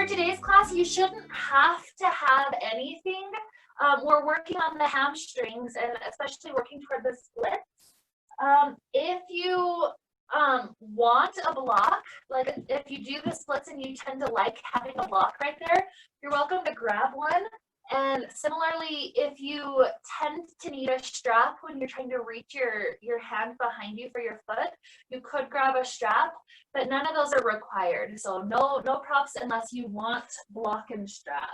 today's class, you shouldn't have to have anything. We're working on the hamstrings and especially working toward the splits. If you want a block, like if you do the splits and you tend to like having a block right there, you're welcome to grab one. And similarly, if you tend to need a strap when you're trying to reach your hand behind you for your foot, you could grab a strap, but none of those are required. So no props unless you want block and strap.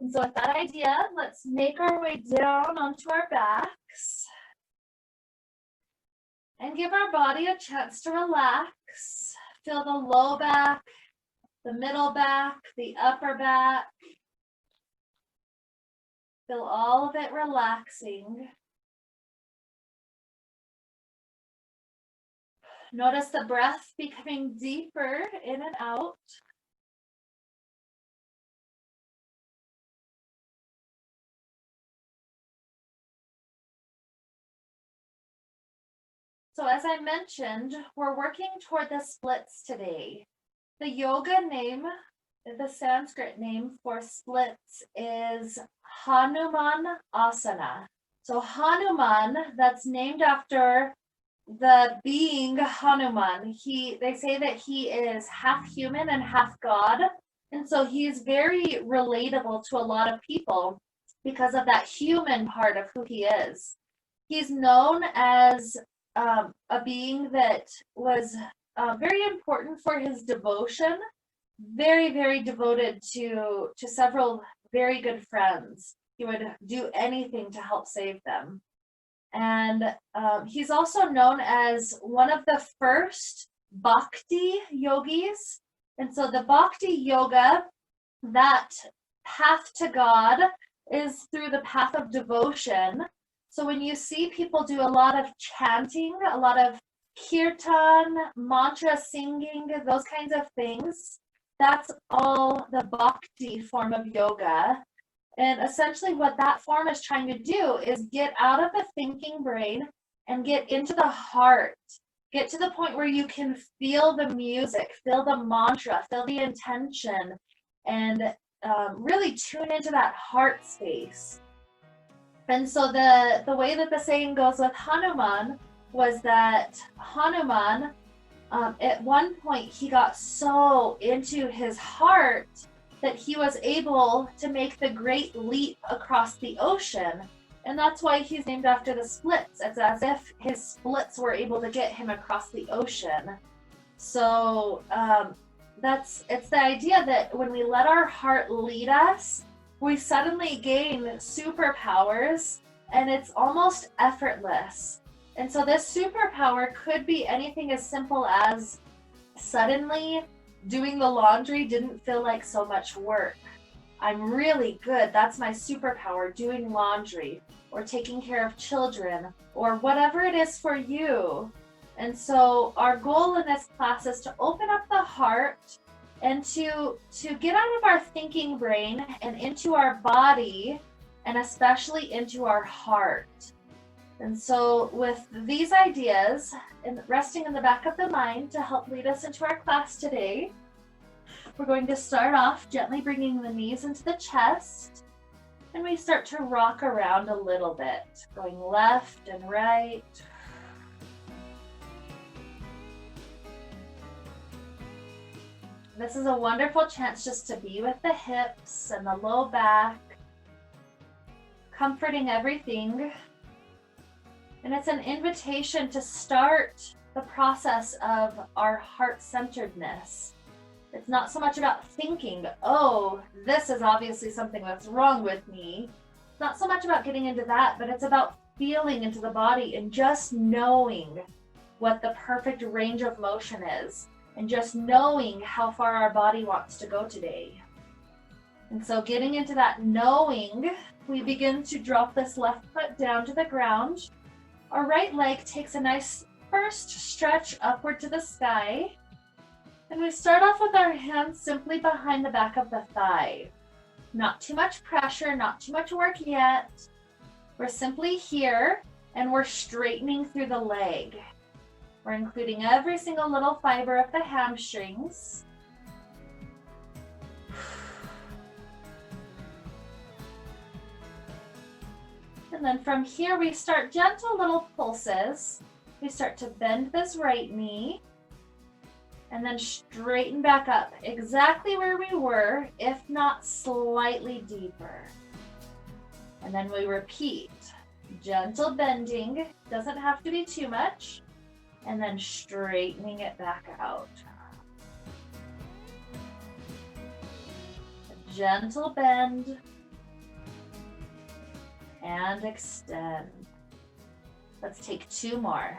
And so with that idea, let's make our way down onto our backs and give our body a chance to relax. Feel the low back, the middle back, the upper back. Feel all of it relaxing. Notice the breath becoming deeper in and out. So as I mentioned, we're working toward the splits today. The yoga name, the Sanskrit name for splits is hanumanasana. So Hanuman, that's named after the being Hanuman. They say that he is half human and half God. And so he's very relatable to a lot of people because of that human part of who he is. He's known as a being that was very important for his devotion, very, very devoted to several very good friends. He would do anything to help save them. And he's also known as one of the first bhakti yogis. And so the bhakti yoga, that path to God, is through the path of devotion. So when you see people do a lot of chanting, a lot of kirtan, mantra singing, those kinds of things, that's all the bhakti form of yoga. And essentially what that form is trying to do is get out of the thinking brain and get into the heart. Get to the point where you can feel the music, feel the mantra, feel the intention, and really tune into that heart space. And so the way that the saying goes with Hanuman was that Hanuman, at one point, he got so into his heart that he was able to make the great leap across the ocean. And that's why he's named after the splits. It's as if his splits were able to get him across the ocean. So it's the idea that when we let our heart lead us, we suddenly gain superpowers, and it's almost effortless. And so this superpower could be anything as simple as suddenly doing the laundry didn't feel like so much work. I'm really good. That's my superpower, doing laundry or taking care of children or whatever it is for you. And so our goal in this class is to open up the heart and to get out of our thinking brain and into our body, and especially into our heart. And so with these ideas and resting in the back of the mind to help lead us into our class today, we're going to start off gently bringing the knees into the chest, and we start to rock around a little bit, going left and right. This is a wonderful chance just to be with the hips and the low back, comforting everything. And it's an invitation to start the process of our heart-centeredness. It's not so much about thinking, oh, this is obviously something that's wrong with me. It's not so much about getting into that, but it's about feeling into the body and just knowing what the perfect range of motion is, and just knowing how far our body wants to go today. And so getting into that knowing, we begin to drop this left foot down to the ground. Our right leg takes a nice first stretch upward to the sky. And we start off with our hands simply behind the back of the thigh. Not too much pressure, not too much work yet. We're simply here and we're straightening through the leg. We're including every single little fiber of the hamstrings. And then from here, we start gentle little pulses. We start to bend this right knee and then straighten back up exactly where we were, if not slightly deeper. And then we repeat, gentle bending, doesn't have to be too much, and then straightening it back out. A gentle bend and extend. Let's take 2 more.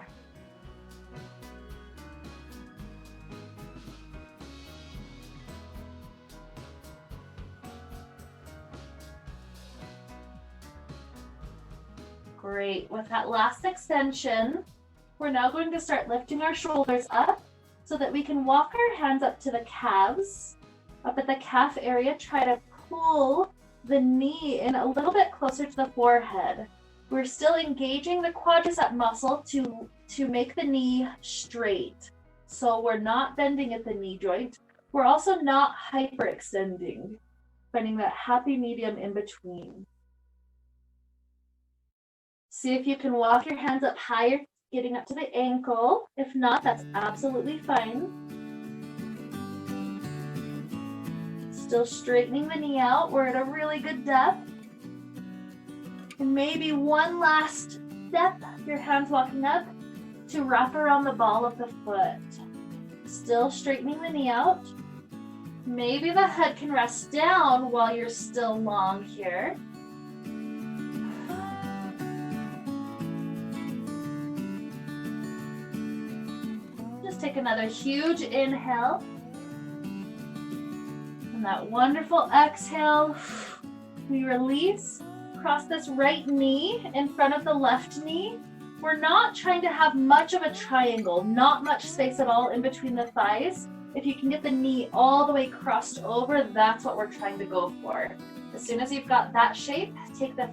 Great. With that last extension, we're now going to start lifting our shoulders up so that we can walk our hands up to the calves. Up at the calf area, try to pull the knee in a little bit closer to the forehead. We're still engaging the quadricep muscle to make the knee straight. So we're not bending at the knee joint. We're also not hyperextending, finding that happy medium in between. See if you can walk your hands up higher, getting up to the ankle. If not, that's absolutely fine. Still straightening the knee out. We're at a really good depth. And maybe one last step, your hands walking up to wrap around the ball of the foot. Still straightening the knee out. Maybe the head can rest down while you're still long here. Just take another huge inhale. And that wonderful exhale, we release. Cross this right knee in front of the left knee. We're not trying to have much of a triangle, not much space at all in between the thighs. If you can get the knee all the way crossed over, that's what we're trying to go for. As soon as you've got that shape, take the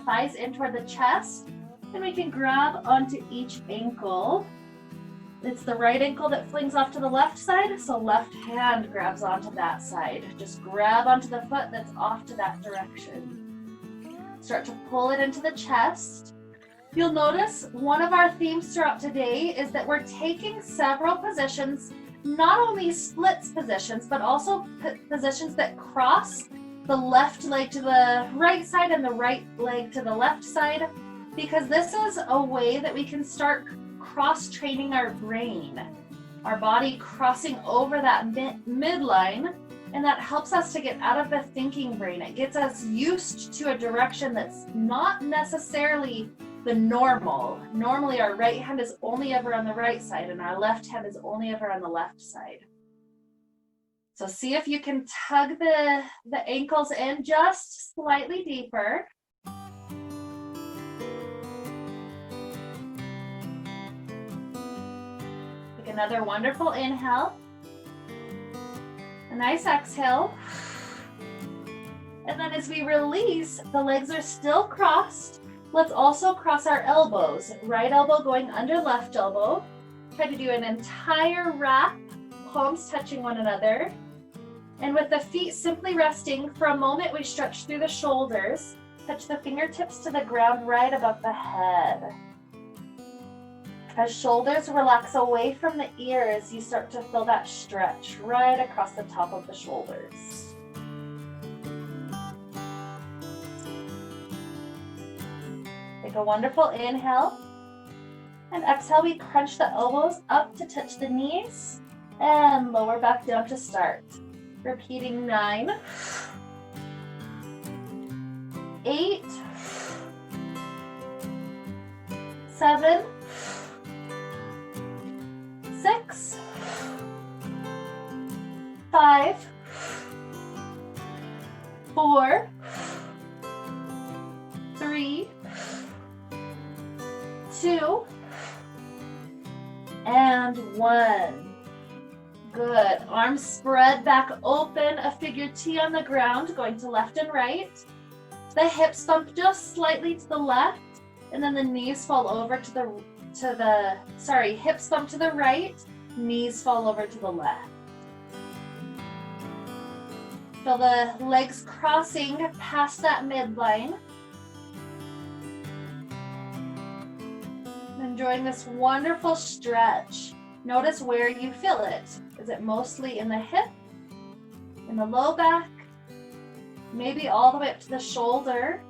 thighs in toward the chest, and we can grab onto each ankle. It's the right ankle that flings off to the left side, so left hand grabs onto that side. Just grab onto the foot that's off to that direction. Start to pull it into the chest. You'll notice one of our themes throughout today is that we're taking several positions, not only splits positions, but also positions that cross the left leg to the right side and the right leg to the left side, because this is a way that we can start cross-training our brain, our body crossing over that midline. And that helps us to get out of the thinking brain. It gets us used to a direction that's not necessarily the normal. Normally our right hand is only ever on the right side and our left hand is only ever on the left side. So see if you can tug the ankles in just slightly deeper. Take another wonderful inhale. A nice exhale. And then as we release, the legs are still crossed. Let's also cross our elbows. Right elbow going under left elbow. Try to do an entire wrap, palms touching one another. And with the feet simply resting, for a moment we stretch through the shoulders. Touch the fingertips to the ground right above the head. As shoulders relax away from the ears, you start to feel that stretch right across the top of the shoulders. Take a wonderful inhale. And exhale, we crunch the elbows up to touch the knees and lower back down to start. Repeating 9, 8, 7, 6, 5, 4, 3, 2, and 1. Good. Arms spread back open, a figure T on the ground, going to left and right. The hips bump just slightly to the left, and then the knees fall over hips bump to the right, knees fall over to the left. Feel the legs crossing past that midline. enjoying this wonderful stretch. Notice where you feel it. Is it mostly in the hip, in the low back, maybe all the way up to the shoulder?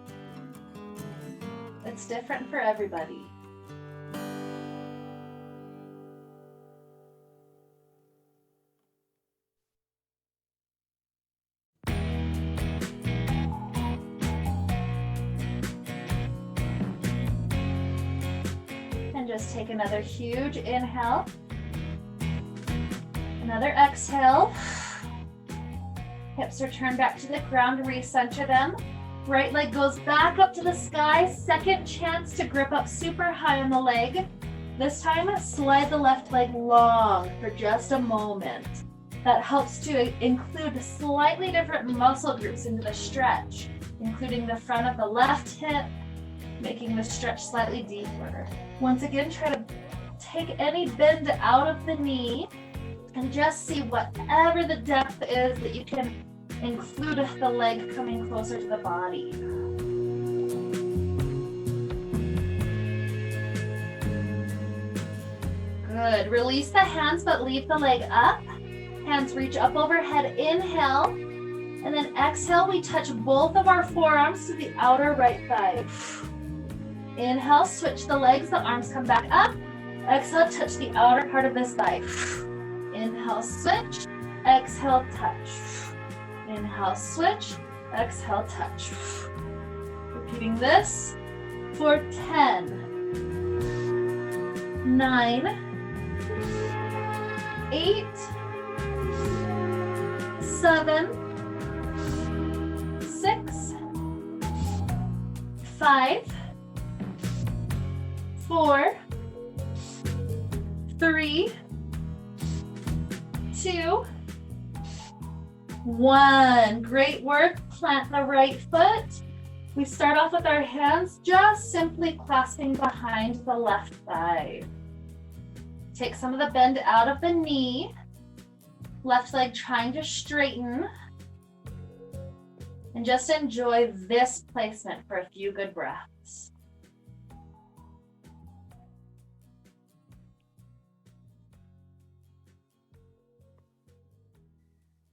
It's different for everybody. And just take another huge inhale. Another exhale. Hips are turned back to the ground, recenter them. Right leg goes back up to the sky. Second chance to grip up super high on the leg. This time, slide the left leg long for just a moment. That helps to include slightly different muscle groups into the stretch, including the front of the left hip, making the stretch slightly deeper. Once again, try to take any bend out of the knee and just see whatever the depth is that you can include the leg coming closer to the body. Good. Release the hands, but leave the leg up. Hands reach up overhead. Inhale. And then exhale, we touch both of our forearms to the outer right thigh. Inhale, switch the legs, the arms come back up. Exhale, touch the outer part of this thigh. Inhale, switch. Exhale, touch. Inhale, switch. Exhale, touch. Repeating this for 10, 9, 8, 7, 6, 5, 4, 3, 2, 1. Great work. Plant the right foot. We start off with our hands just simply clasping behind the left thigh. Take some of the bend out of the knee. Left leg trying to straighten. And just enjoy this placement for a few good breaths.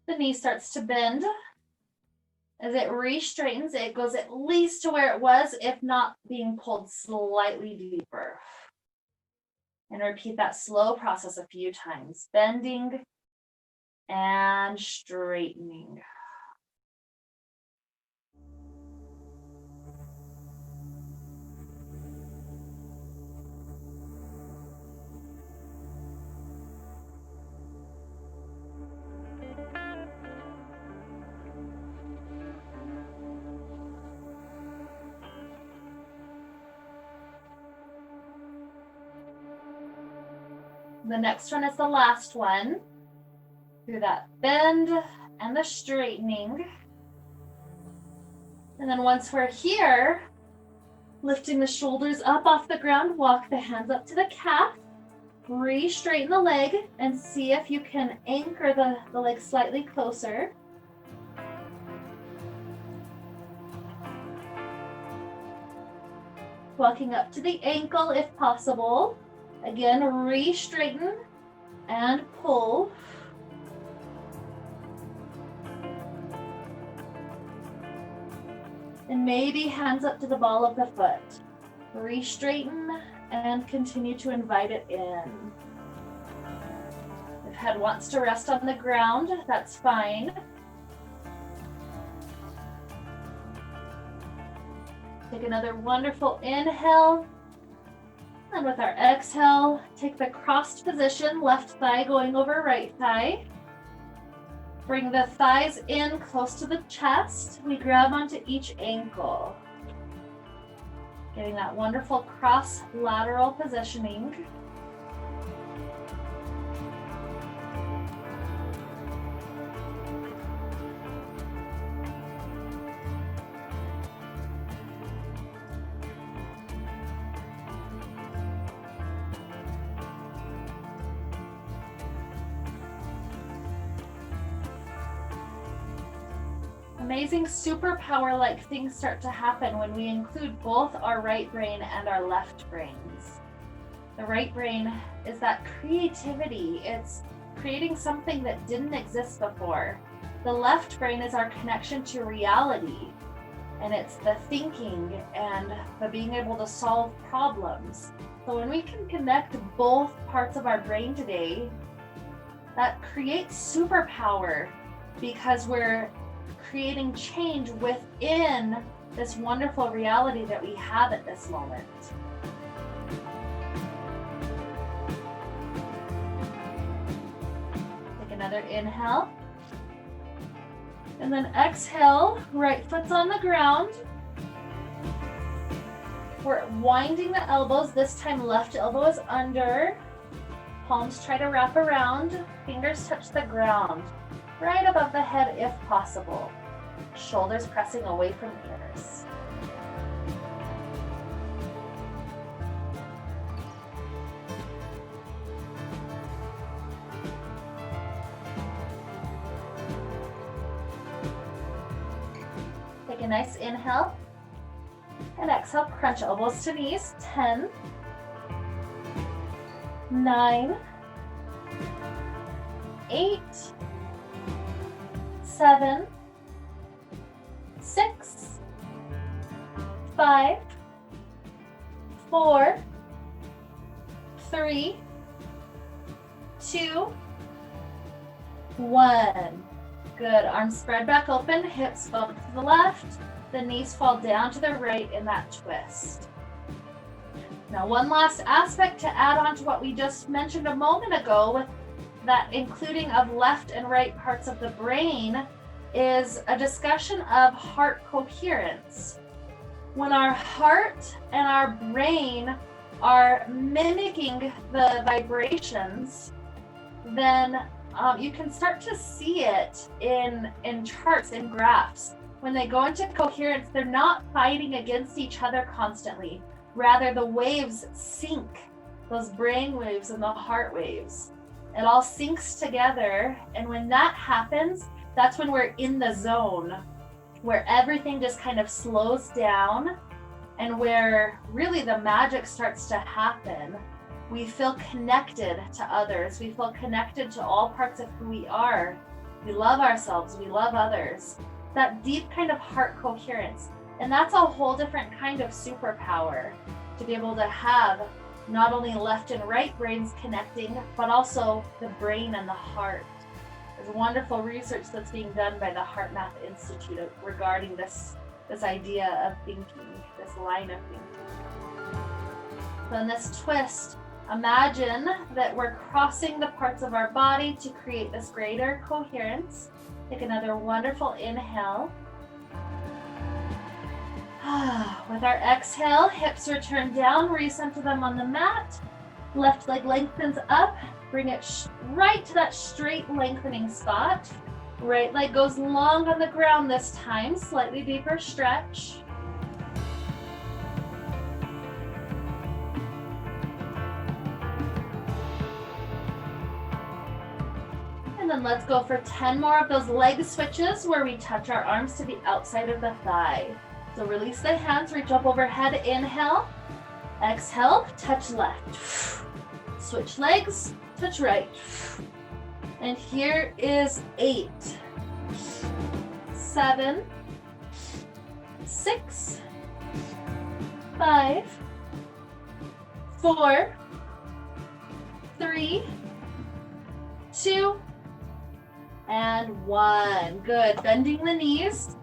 The knee starts to bend. As it re-straightens, it goes at least to where it was, if not being pulled slightly deeper. And repeat that slow process a few times, bending and straightening. The next one is the last one. Through that bend and the straightening. And then once we're here, lifting the shoulders up off the ground, walk the hands up to the calf, re-straighten the leg, and see if you can anchor the leg slightly closer. Walking up to the ankle if possible. Again, re-straighten and pull. And maybe hands up to the ball of the foot. Re-straighten and continue to invite it in. If head wants to rest on the ground, that's fine. Take another wonderful inhale. And with our exhale, take the crossed position, left thigh going over right thigh. Bring the thighs in close to the chest. We grab onto each ankle. Getting that wonderful cross lateral positioning. Amazing superpower-like things start to happen when we include both our right brain and our left brains. Amazing superpower-like things start to happen when we include both our right brain and our left brains. Both our right brain and our left brains. The right brain is that creativity. It's creating something that didn't exist before. The left brain is our connection to reality, and it's the thinking and the being able to solve problems. So when we can connect both parts of our brain today, that creates superpower, because we're creating change within this wonderful reality that we have at this moment. Take another inhale. And then exhale, right foot's on the ground. We're winding the elbows. This time left elbow is under. Palms try to wrap around. Fingers touch the ground, right above the head if possible. Shoulders pressing away from ears. Take a nice inhale. And exhale, crunch elbows to knees. 10, 9, 8, 7, 6, 5, 4, 3, 2, 1. Good. Arms spread back open, hips bump to the left, the knees fall down to the right in that twist. Now, one last aspect to add on to what we just mentioned a moment ago with that including of left and right parts of the brain is a discussion of heart coherence. When our heart and our brain are mimicking the vibrations, then you can start to see it in charts, in graphs. When they go into coherence, they're not fighting against each other constantly. Rather, the waves sync, those brain waves and the heart waves. It all syncs together, and when that happens, that's when we're in the zone, where everything just kind of slows down, and where really the magic starts to happen. We feel connected to others. We feel connected to all parts of who we are. We love ourselves. We love others. That deep kind of heart coherence. And that's a whole different kind of superpower, to be able to have not only left and right brains connecting, but also the brain and the heart. There's wonderful research that's being done by the HeartMath Institute regarding this idea of thinking, this line of thinking. So in this twist, imagine that we're crossing the parts of our body to create this greater coherence. Take another wonderful inhale. With our exhale, hips return down, recenter them on the mat. Left leg lengthens up, bring it right to that straight lengthening spot. Right leg goes long on the ground this time, slightly deeper stretch. And then let's go for 10 more of those leg switches where we touch our arms to the outside of the thigh. So release the hands, reach up overhead, inhale. Exhale, touch left. Switch legs, touch right. And here is 8, 7, 6, 5, 4, 3, 2, and 1. Good. Bending the knees,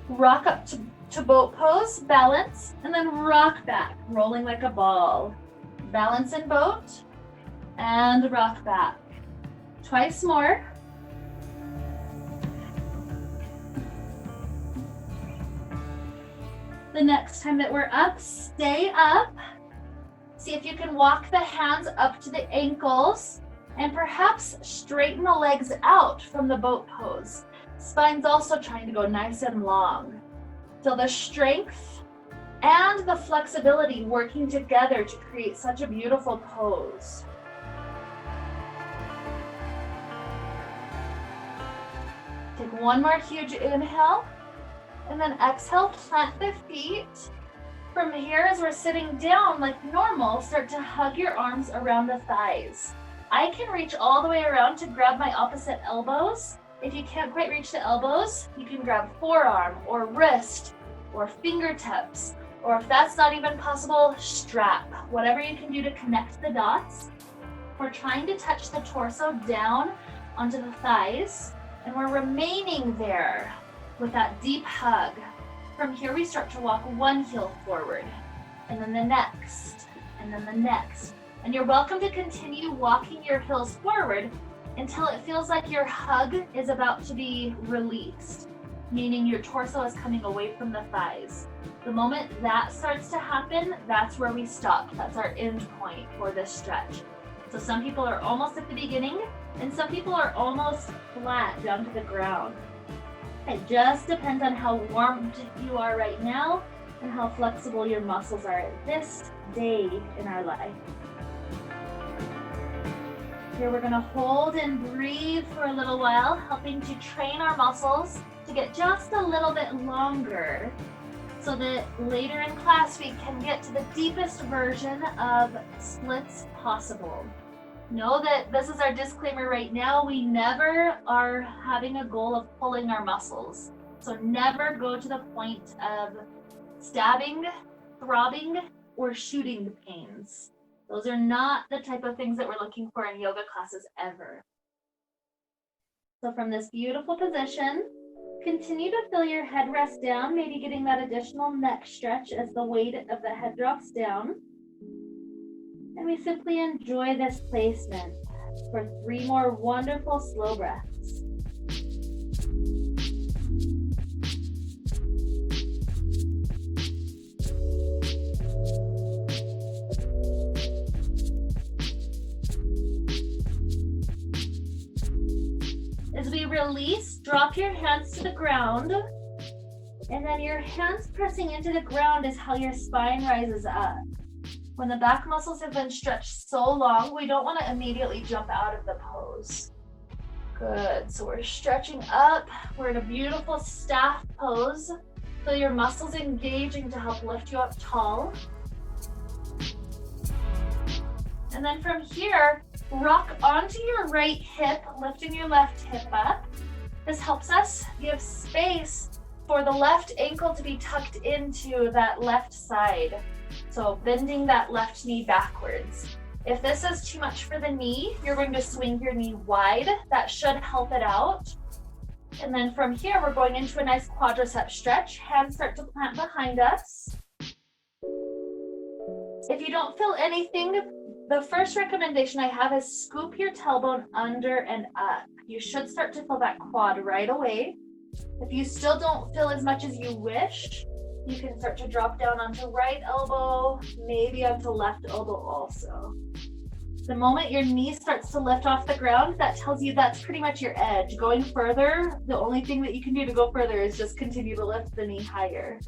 rock up to boat pose, balance, and then rock back, rolling like a ball. Balance in boat, and rock back. Twice more. The next time that we're up, stay up. See if you can walk the hands up to the ankles, and perhaps straighten the legs out from the boat pose. Spine's also trying to go nice and long. So the strength and the flexibility working together to create such a beautiful pose. Take one more huge inhale, and then exhale, plant the feet, From here, as we're sitting down like normal, start to hug your arms around the thighs. I can reach all the way around to grab my opposite elbows. If you can't quite reach the elbows, you can grab forearm or wrist or fingertips, or if that's not even possible, strap. Whatever you can do to connect the dots. We're trying to touch the torso down onto the thighs, and we're remaining there with that deep hug. From here, we start to walk one heel forward, and then the next, and then the next. And you're welcome to continue walking your heels forward until it feels like your hug is about to be released, meaning your torso is coming away from the thighs. The moment that starts to happen, that's where we stop. That's our end point for this stretch. So some people are almost at the beginning, and some people are almost flat down to the ground. It just depends on how warmed you are right now and how flexible your muscles are at this day in our life. Here we're gonna hold and breathe for a little while, helping to train our muscles to get just a little bit longer so that later in class we can get to the deepest version of splits possible. Know that this is our disclaimer right now. We never are having a goal of pulling our muscles. So never go to the point of stabbing, throbbing, or shooting the pains. Those are not the type of things that we're looking for in yoga classes ever. So from this beautiful position, continue to feel your head rest down, maybe getting that additional neck stretch as the weight of the head drops down. And we simply enjoy this placement for 3 more wonderful slow breaths. As we release, drop your hands to the ground. And then your hands pressing into the ground is how your spine rises up. When the back muscles have been stretched so long, we don't want to immediately jump out of the pose. Good, so we're stretching up. We're in a beautiful staff pose. Feel your muscles engaging to help lift you up tall. And then from here, rock onto your right hip, lifting your left hip up. This helps us give space for the left ankle to be tucked into that left side. So bending that left knee backwards. If this is too much for the knee, you're going to swing your knee wide. That should help it out. And then from here, we're going into a nice quadricep stretch. Hands start to plant behind us. If you don't feel anything, the first recommendation I have is scoop your tailbone under and up. You should start to feel that quad right away. If you still don't feel as much as you wish, you can start to drop down onto right elbow, maybe onto left elbow also. The moment your knee starts to lift off the ground, that tells you that's pretty much your edge. Going further, the only thing that you can do to go further is just continue to lift the knee higher.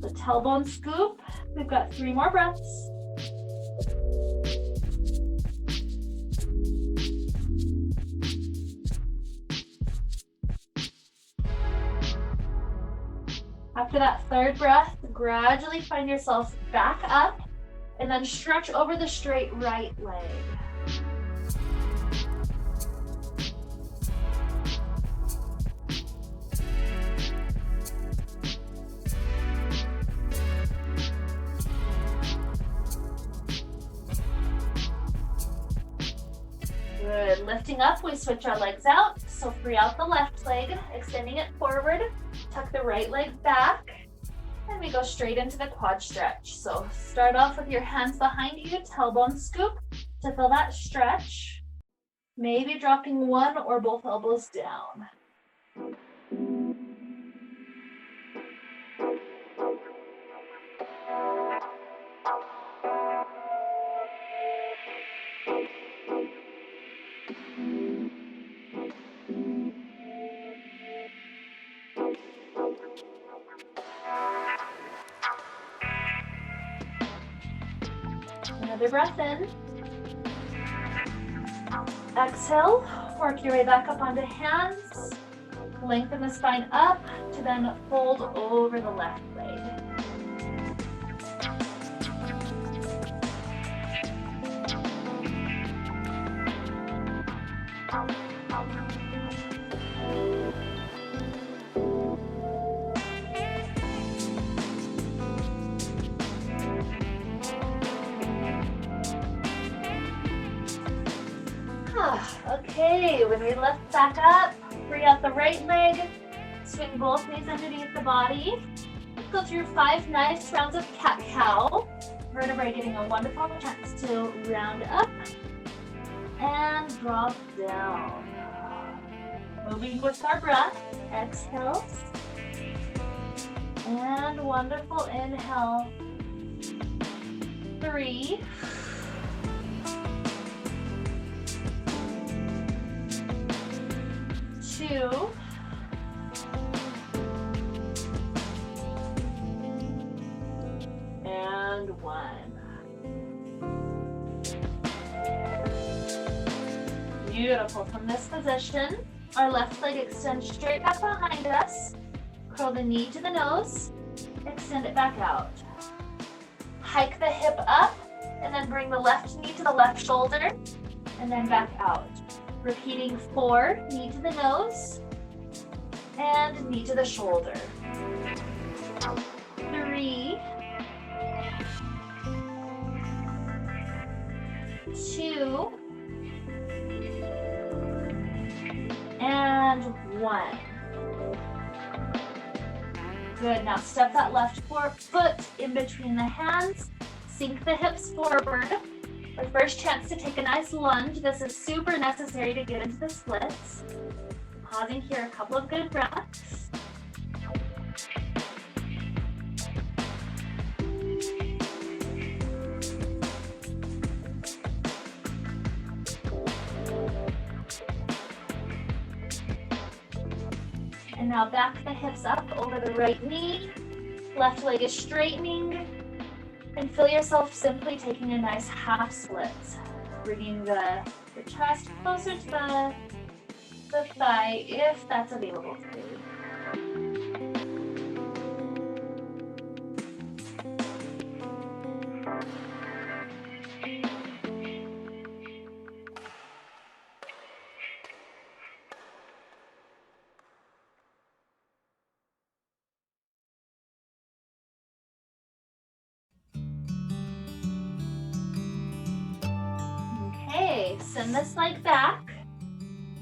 The tailbone scoop, we've got 3 more breaths. After that 3rd breath, gradually find yourself back up and then stretch over the straight right leg. Good. Lifting up, we switch our legs out. So free out the left leg, extending it forward. Tuck the right leg back, and we go straight into the quad stretch. So start off with your hands behind you, tailbone scoop to feel that stretch. Maybe dropping one or both elbows down. Another breath in. Exhale, work your way back up onto hands. Lengthen the spine up to then fold over the left leg. Okay, when we lift back up, bring out the right leg, swing both knees underneath the body. Go through 5 nice rounds of cat-cow. Vertebrae getting a wonderful chance to round up and drop down. Moving with our breath, exhales. And wonderful inhale. 3. 2. And 1. Beautiful. From this position, our left leg extends straight back behind us. Curl the knee to the nose. Extend it back out. Hike the hip up, and then bring the left knee to the left shoulder, and then back out. Repeating 4, knee to the nose, and knee to the shoulder. 3, 2, and 1. Good, now step that left foot in between the hands, sink the hips forward. Our first chance to take a nice lunge. This is super necessary to get into the splits. Pausing here, a couple of good breaths. And now back the hips up over the right knee. Left leg is straightening. And feel yourself simply taking a nice half split. Bringing the chest closer to the thigh if that's available for you. Okay, send this leg back,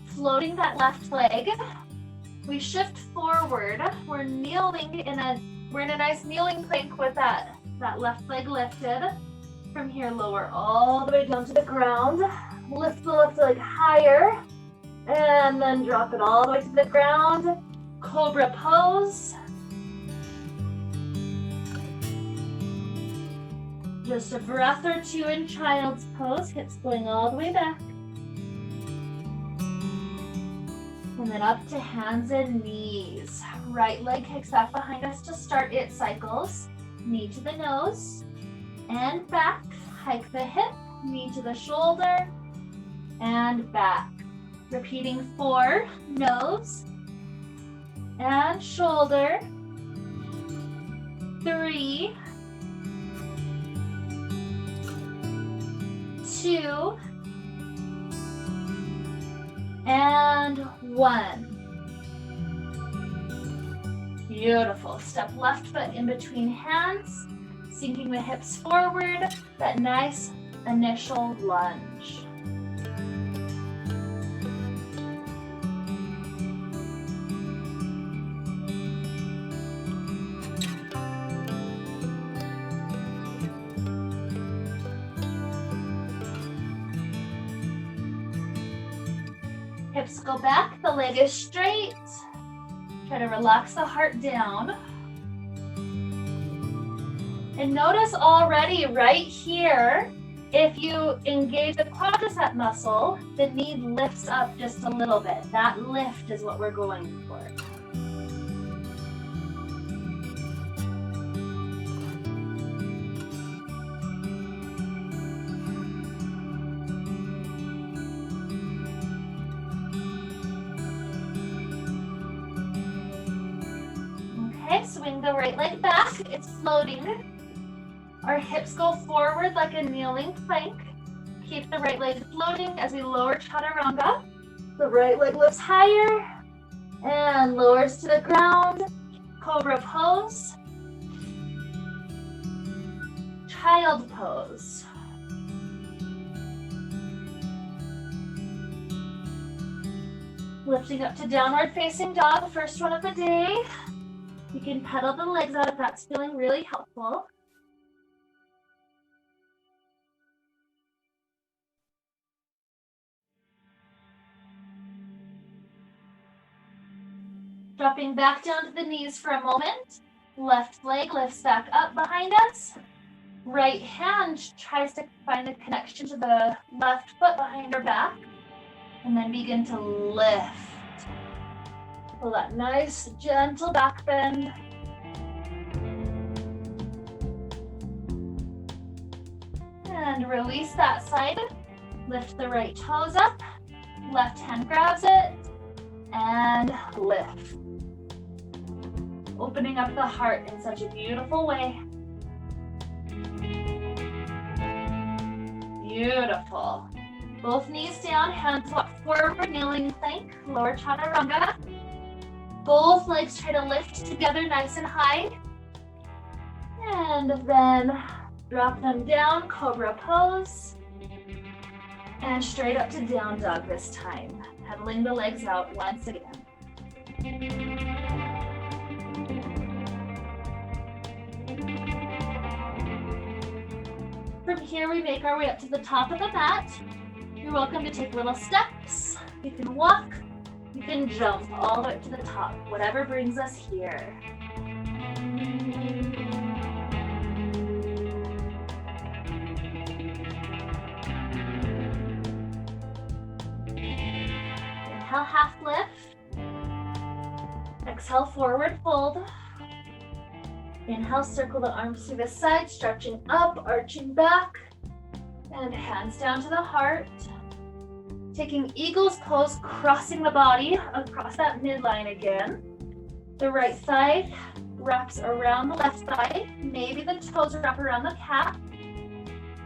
floating that left leg. We shift forward. We're kneeling we're in a nice kneeling plank with that left leg lifted. From here, lower all the way down to the ground. Lift the left leg higher, and then drop it all the way to the ground. Cobra pose. Just a breath or two in child's pose, hips going all the way back. And then up to hands and knees. Right leg kicks back behind us to start it cycles. Knee to the nose and back. Hike the hip, knee to the shoulder and back. Repeating 4, nose and shoulder. 3, 2, and 1. Beautiful. Step left foot in between hands, sinking the hips forward, that nice initial lunge. Hips go back, the leg is straight. Try to relax the heart down. And notice already right here, if you engage the quadricep muscle, the knee lifts up just a little bit. That lift is what we're going for. Swing the right leg back, it's floating. Our hips go forward like a kneeling plank. Keep the right leg floating as we lower chaturanga. The right leg lifts higher and lowers to the ground. Cobra pose. Child pose. Lifting up to downward facing dog, first one of the day. You can pedal the legs out if that's feeling really helpful. Dropping back down to the knees for a moment. Left leg lifts back up behind us. Right hand tries to find a connection to the left foot behind our back. And then begin to lift. Pull that nice, gentle back bend. And release that side. Lift the right toes up. Left hand grabs it. And lift. Opening up the heart in such a beautiful way. Beautiful. Both knees down, hands walk forward, kneeling plank, lower chaturanga. Both legs try to lift together nice and high. And then drop them down, cobra pose. And straight up to down dog this time. Pedaling the legs out once again. From here, we make our way up to the top of the mat. You're welcome to take little steps. You can walk, you can jump all the way up to the top, whatever brings us here. Inhale, half lift. Exhale, forward fold. Inhale, circle the arms to the side, stretching up, arching back. And hands down to the heart. Taking eagle's pose, crossing the body across that midline again. The right thigh wraps around the left thigh. Maybe the toes wrap around the calf.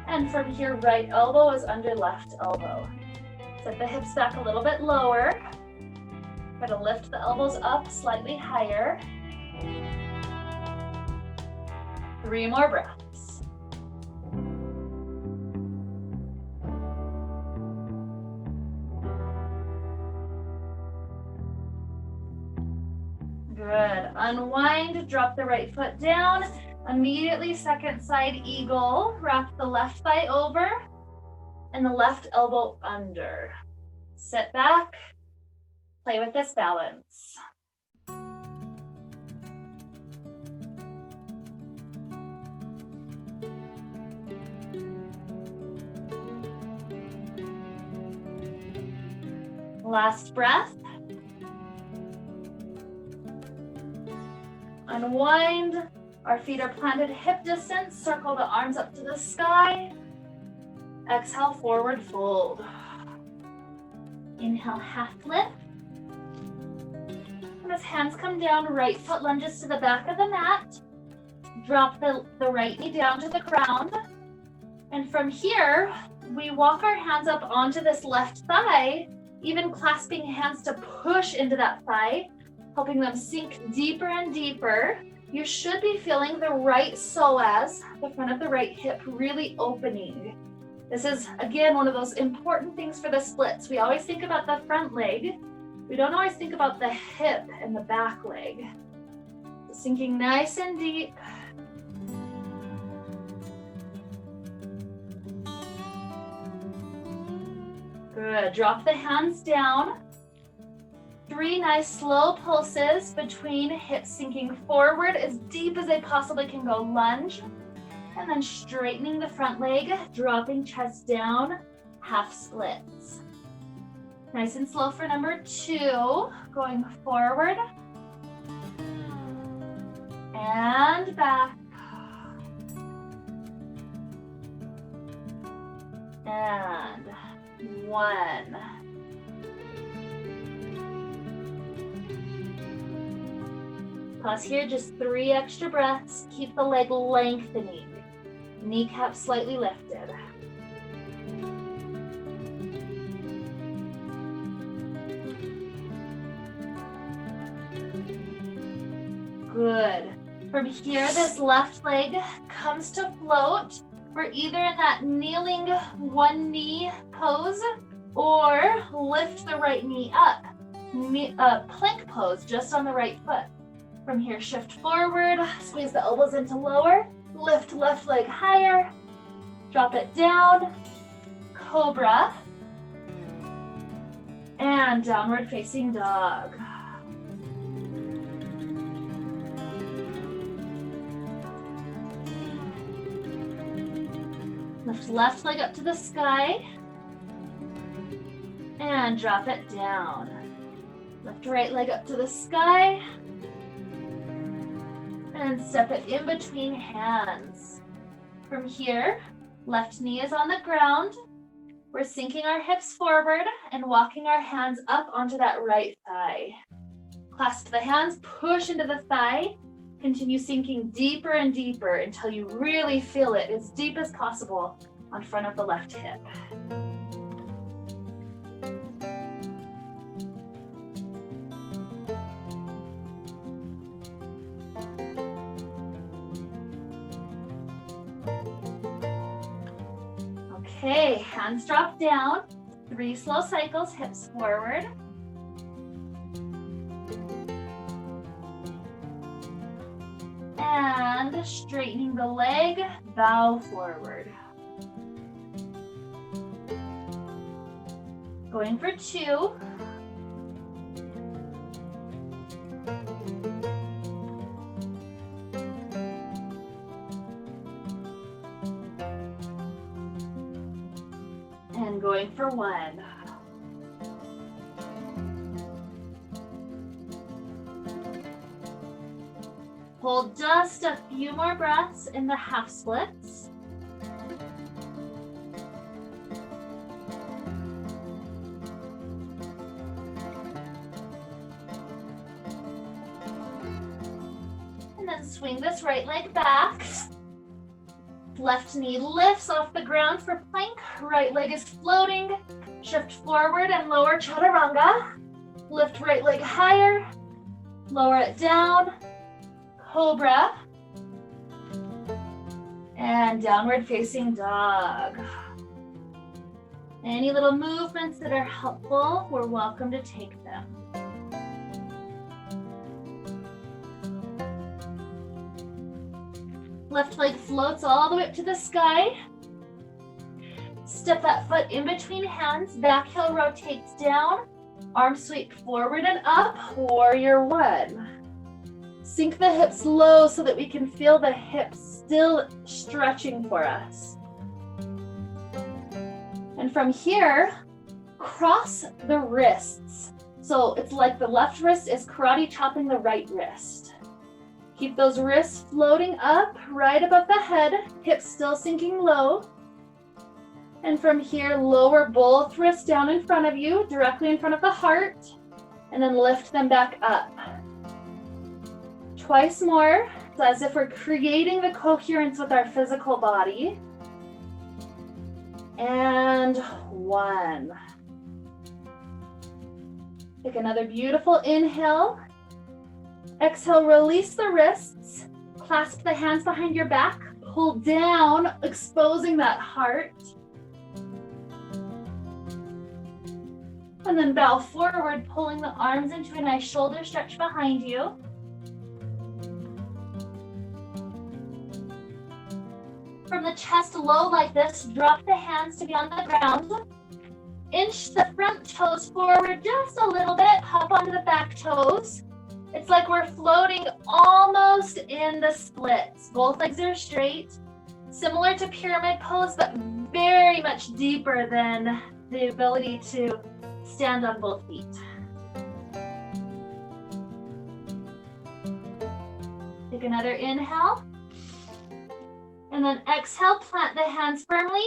And from here, right elbow is under left elbow. Set the hips back a little bit lower. Try to lift the elbows up slightly higher. 3 more breaths. Good. Unwind, drop the right foot down. Immediately second side eagle. Wrap the left thigh over and the left elbow under. Sit back. Play with this balance. Last breath. Unwind. Our feet are planted hip distance. Circle the arms up to the sky. Exhale, forward fold. Inhale, half lift. And as hands come down, right foot lunges to the back of the mat. Drop the right knee down to the ground. And from here, we walk our hands up onto this left thigh, even clasping hands to push into that thigh, helping them sink deeper and deeper. You should be feeling the right psoas, the front of the right hip, really opening. This is, again, one of those important things for the splits. We always think about the front leg. We don't always think about the hip and the back leg. So sinking nice and deep. Good. Drop the hands down. 3 nice slow pulses between hips sinking forward as deep as they possibly can go. Lunge. And then straightening the front leg, dropping chest down, half splits. Nice and slow for number 2. Going forward. And back. And 1. Pause here, just 3 extra breaths. Keep the leg lengthening. Kneecap slightly lifted. Good. From here, this left leg comes to float. We're either in that kneeling 1 knee pose or lift the right knee up. plank pose just on the right foot. From here, shift forward, squeeze the elbows into lower, lift left leg higher, drop it down, cobra, and downward facing dog. Lift left leg up to the sky and drop it down. Lift right leg up to the sky and step it in between hands. From here, left knee is on the ground. We're sinking our hips forward and walking our hands up onto that right thigh. Clasp the hands, push into the thigh. Continue sinking deeper and deeper until you really feel it as deep as possible on front of the left hip. Okay, hands drop down. 3 slow cycles, hips forward. And straightening the leg, bow forward. Going for 2. And going for 1. Hold just a few more breaths in the half splits. And then swing this right leg back. Left knee lifts off the ground for plank. Right leg is floating. Shift forward and lower chaturanga. Lift right leg higher. Lower it down. Cobra, and downward facing dog. Any little movements that are helpful, we're welcome to take them. Left leg floats all the way up to the sky. Step that foot in between hands, back heel rotates down, arms sweep forward and up, warrior 1. Sink the hips low so that we can feel the hips still stretching for us. And from here, cross the wrists. So it's like the left wrist is karate chopping the right wrist. Keep those wrists floating up right above the head, hips still sinking low. And from here, lower both wrists down in front of you, directly in front of the heart, and then lift them back up. Twice more, so as if we're creating the coherence with our physical body. And 1. Take another beautiful inhale. Exhale, release the wrists. Clasp the hands behind your back. Pull down, exposing that heart. And then bow forward, pulling the arms into a nice shoulder stretch behind you. From the chest low like this, drop the hands to be on the ground. Inch the front toes forward just a little bit, hop onto the back toes. It's like we're floating almost in the splits. Both legs are straight, similar to pyramid pose, but very much deeper than the ability to stand on both feet. Take another inhale. And then exhale, plant the hands firmly.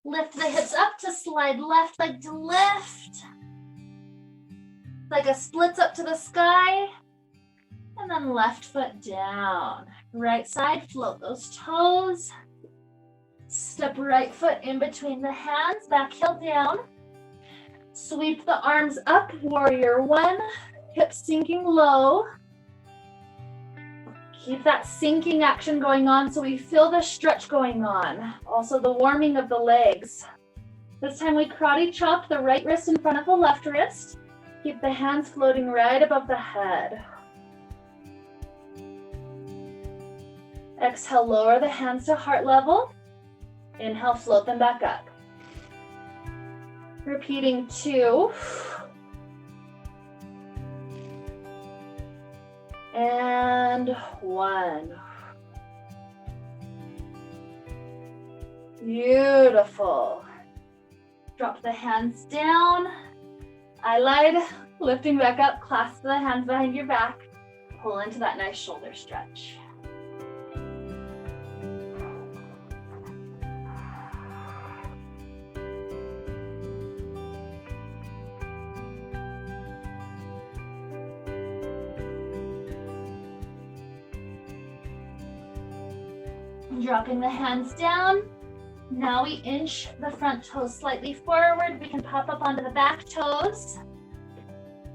Lift the hips up to slide left leg to lift. Like a splits up to the sky. And then left foot down. Right side, float those toes. Step right foot in between the hands, back heel down. Sweep the arms up, warrior 1. Hips sinking low. Keep that sinking action going on so we feel the stretch going on. Also the warming of the legs. This time we karate chop the right wrist in front of the left wrist. Keep the hands floating right above the head. Exhale, lower the hands to heart level. Inhale, float them back up. Repeating 2. And 1. Beautiful. Drop the hands down. I lied. Lifting back up, clasp the hands behind your back. Pull into that nice shoulder stretch. Dropping the hands down. Now we inch the front toes slightly forward. We can pop up onto the back toes.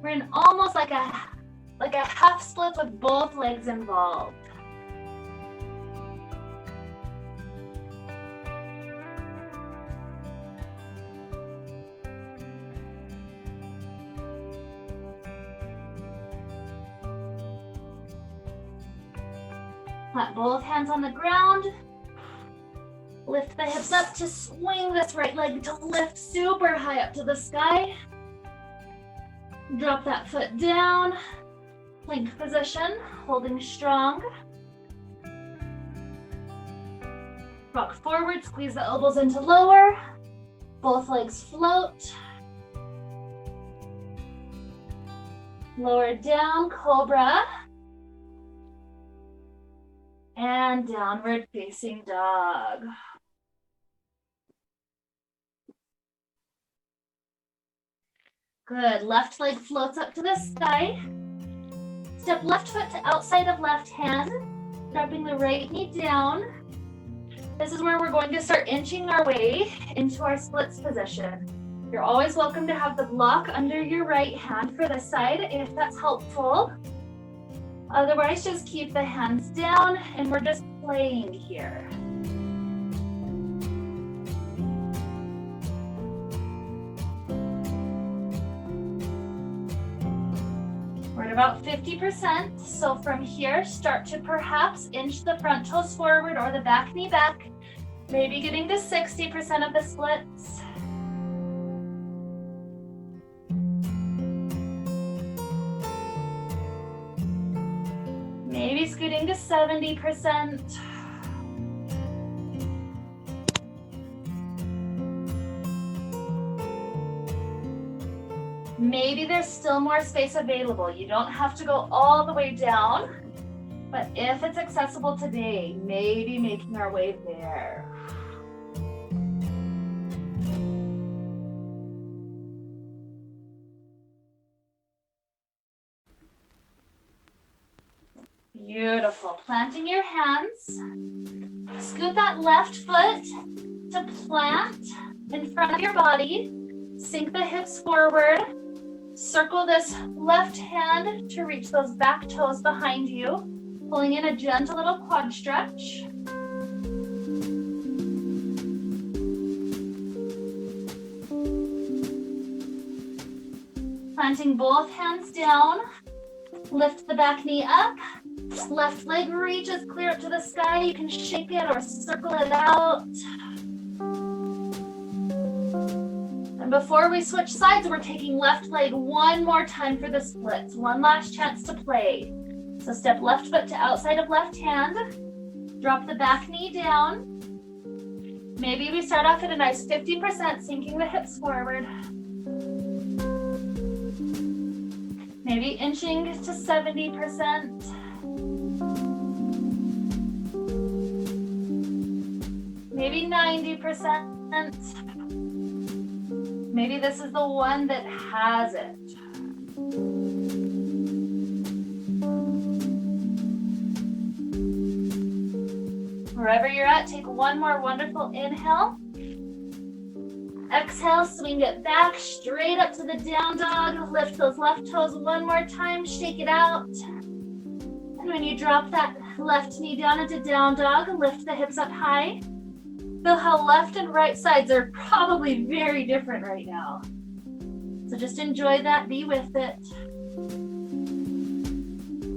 We're in almost like a half split with both legs involved. Plant both hands on the ground. Lift the hips up to swing this right leg to lift super high up to the sky. Drop that foot down. Plank position, holding strong. Rock forward, squeeze the elbows into lower. Both legs float. Lower down, cobra. And downward facing dog. Good, left leg floats up to the sky. Step left foot to outside of left hand, dropping the right knee down. This is where we're going to start inching our way into our splits position. You're always welcome to have the block under your right hand for the side if that's helpful. Otherwise, just keep the hands down and we're just playing here. We're at about 50%, so from here, start to perhaps inch the front toes forward or the back knee back, maybe getting to 60% of the splits. Maybe scooting to 70%. Maybe there's still more space available. You don't have to go all the way down, but if it's accessible today, maybe making our way there. Beautiful. Planting your hands. Scoot that left foot to plant in front of your body. Sink the hips forward. Circle this left hand to reach those back toes behind you. Pulling in a gentle little quad stretch. Planting both hands down. Lift the back knee up. Left leg reaches clear up to the sky. You can shake it or circle it out. And before we switch sides, we're taking left leg one more time for the splits. One last chance to play. So step left foot to outside of left hand. Drop the back knee down. Maybe we start off at a nice 50%, sinking the hips forward. Maybe inching to 70%. Maybe 90%. Maybe this is the one that has it. Wherever you're at, take one more wonderful inhale. Exhale, swing it back, straight up to the down dog. Lift those left toes one more time, shake it out. And when you drop that left knee down into down dog, lift the hips up high. Feel how left and right sides are probably very different right now. So just enjoy that, be with it.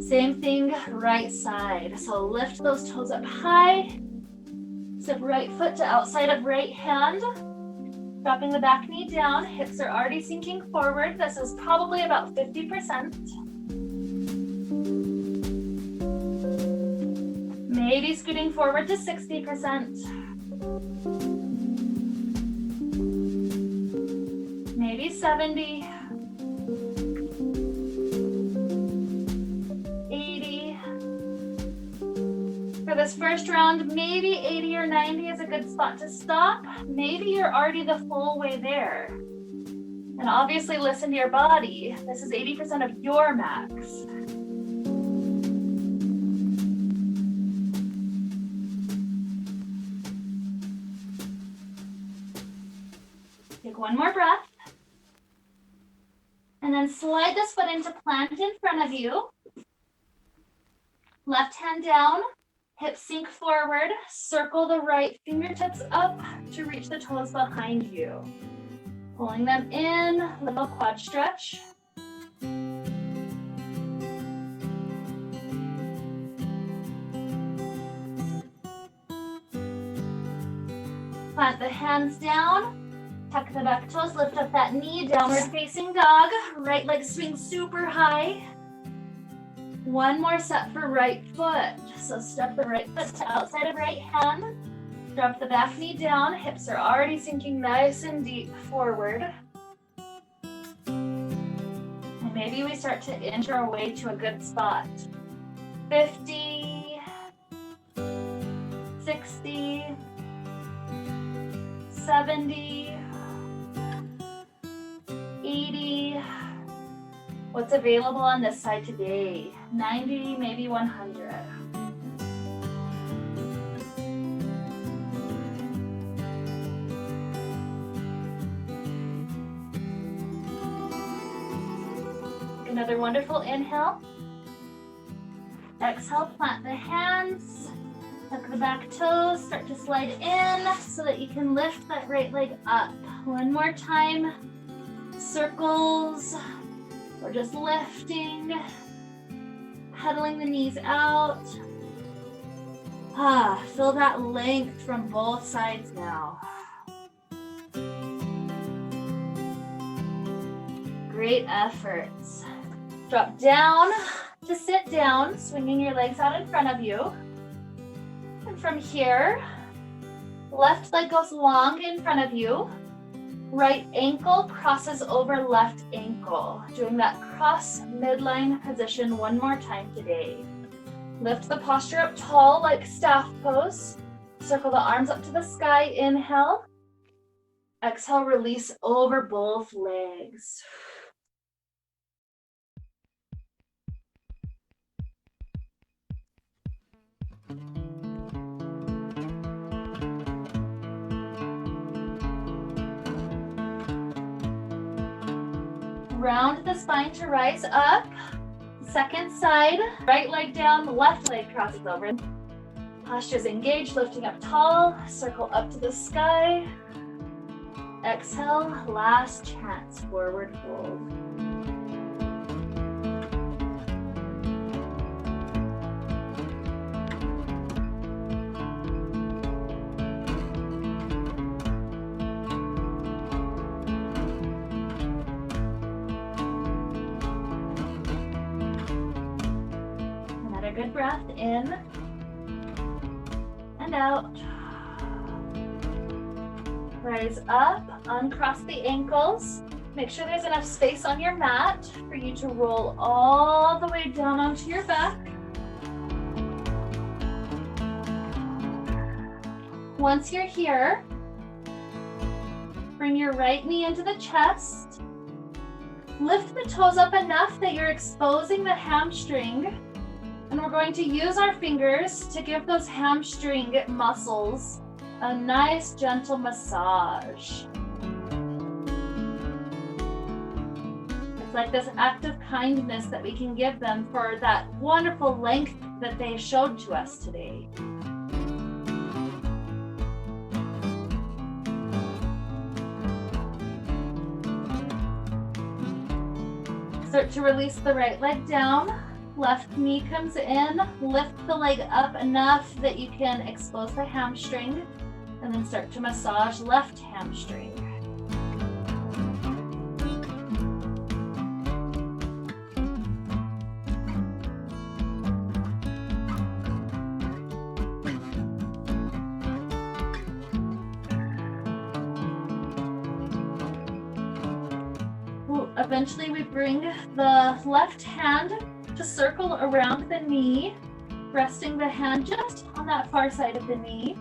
Same thing, right side. So lift those toes up high. Step right foot to outside of right hand. Dropping the back knee down, hips are already sinking forward. This is probably about 50%. Maybe scooting forward to 60%. Maybe 70. 80. For this first round, maybe 80 or 90 is a good spot to stop. Maybe you're already the full way there. And obviously listen to your body. This is 80% of your max. Take one more breath. And then slide this foot into plant in front of you. Left hand down, hips sink forward. Circle the right fingertips up to reach the toes behind you. Pulling them in, little quad stretch. Plant the hands down. Tuck the back toes, lift up that knee, downward facing dog. Right leg swing super high. One more set for right foot. So step the right foot to outside of right hand. Drop the back knee down. Hips are already sinking nice and deep forward. And maybe we start to inch our way to a good spot. 50, 60, 70, 80. What's available on this side today? 90, maybe 100. Another wonderful inhale. Exhale, plant the hands. Tuck the back toes, start to slide in so that you can lift that right leg up. One more time. Circles. We're just lifting, pedaling the knees out. Feel that length from both sides now. Great efforts. Drop down to sit down, swinging your legs out in front of you. And from here, left leg goes long in front of you. Right ankle crosses over left ankle. Doing that cross midline position one more time today. Lift the posture up tall like staff pose. Circle the arms up to the sky, inhale. Exhale, release over both legs. Round the spine to rise up. Second side, right leg down, left leg crosses over. Posture's engaged, lifting up tall, circle up to the sky. Exhale, last chance, forward fold. Good breath in and out. Rise up, uncross the ankles. Make sure there's enough space on your mat for you to roll all the way down onto your back. Once you're here, bring your right knee into the chest. Lift the toes up enough that you're exposing the hamstring. And we're going to use our fingers to give those hamstring muscles a nice gentle massage. It's like this act of kindness that we can give them for that wonderful length that they showed to us today. Start to release the right leg down. Left knee comes in. Lift the leg up enough that you can expose the hamstring. And then start to massage left hamstring. Eventually we bring the left hand to circle around the knee, resting the hand just on that far side of the knee.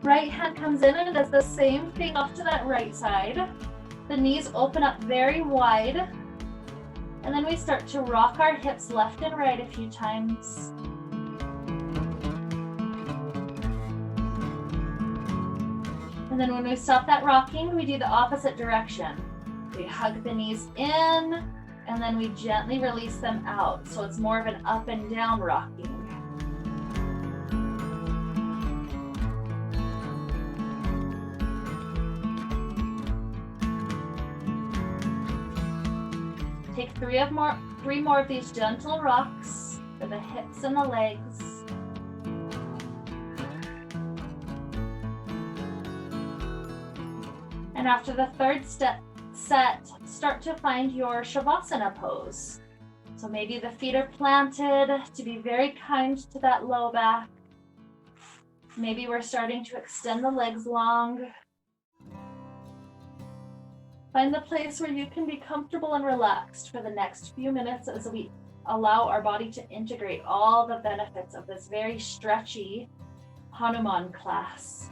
Right hand comes in and does the same thing off to that right side. The knees open up very wide. And then we start to rock our hips left and right a few times. And then when we stop that rocking, we do the opposite direction. We hug the knees in, and then we gently release them out. So it's more of an up and down rocking. Take three more of these gentle rocks for the hips and the legs. And after the third set, start to find your Shavasana pose. So maybe the feet are planted to be very kind to that low back. Maybe we're starting to extend the legs long. Find the place where you can be comfortable and relaxed for the next few minutes as we allow our body to integrate all the benefits of this very stretchy Hanuman class.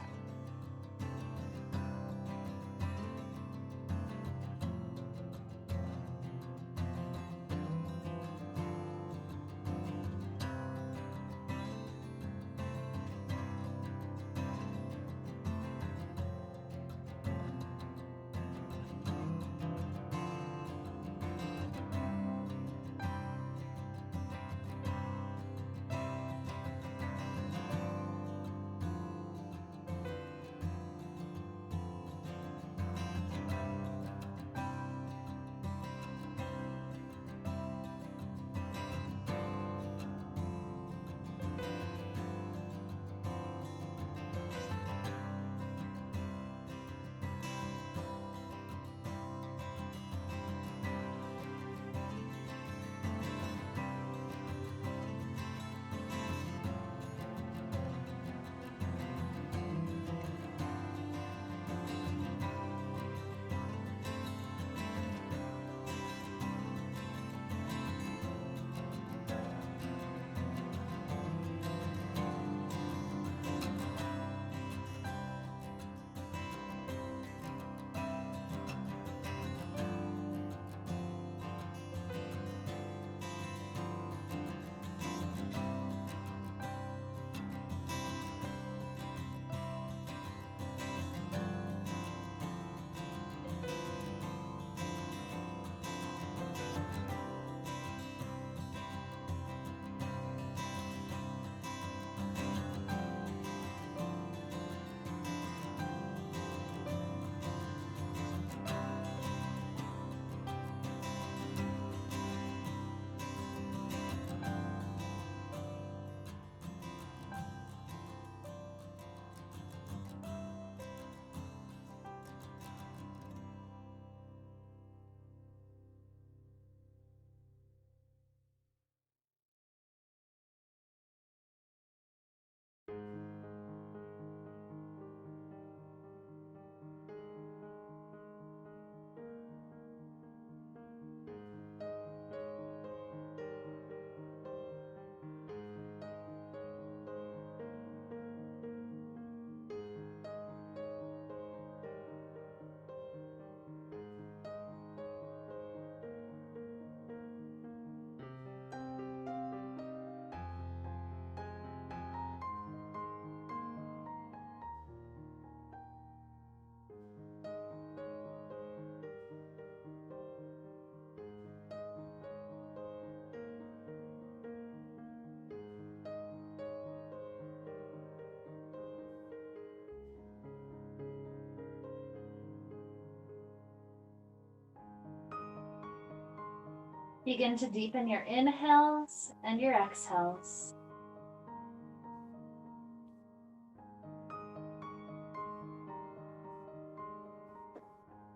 Begin to deepen your inhales and your exhales.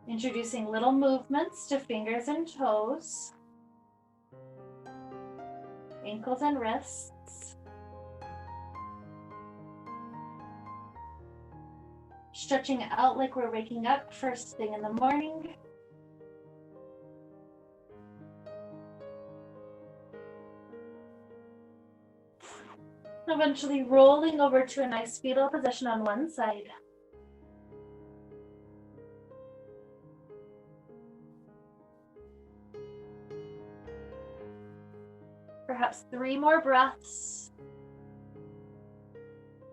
Introducing little movements to fingers and toes, ankles and wrists. Stretching out like we're waking up first thing in the morning. Eventually rolling over to a nice fetal position on one side. Perhaps 3 more breaths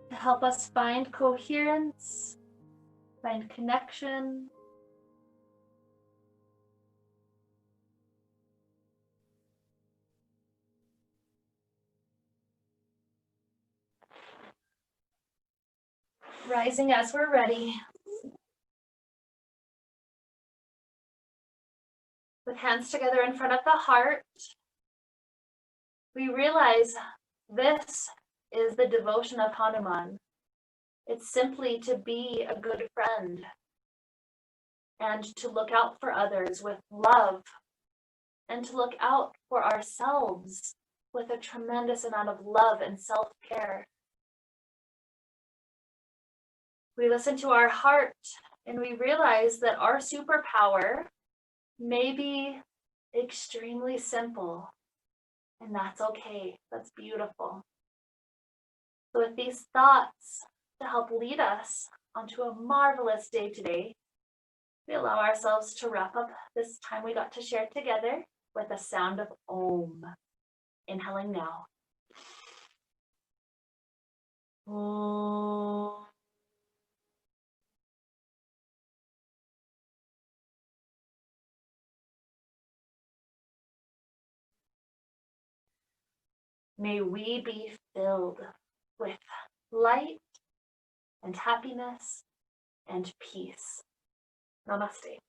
to help us find coherence, find connection. Rising as we're ready. With hands together in front of the heart, we realize this is the devotion of Hanuman. It's simply to be a good friend and to look out for others with love and to look out for ourselves with a tremendous amount of love and self-care. We listen to our heart and we realize that our superpower may be extremely simple, and that's okay. That's beautiful. So with these thoughts to help lead us onto a marvelous day today, we allow ourselves to wrap up this time we got to share together with a sound of Om. Inhaling now. Om. May we be filled with light and happiness and peace. Namaste.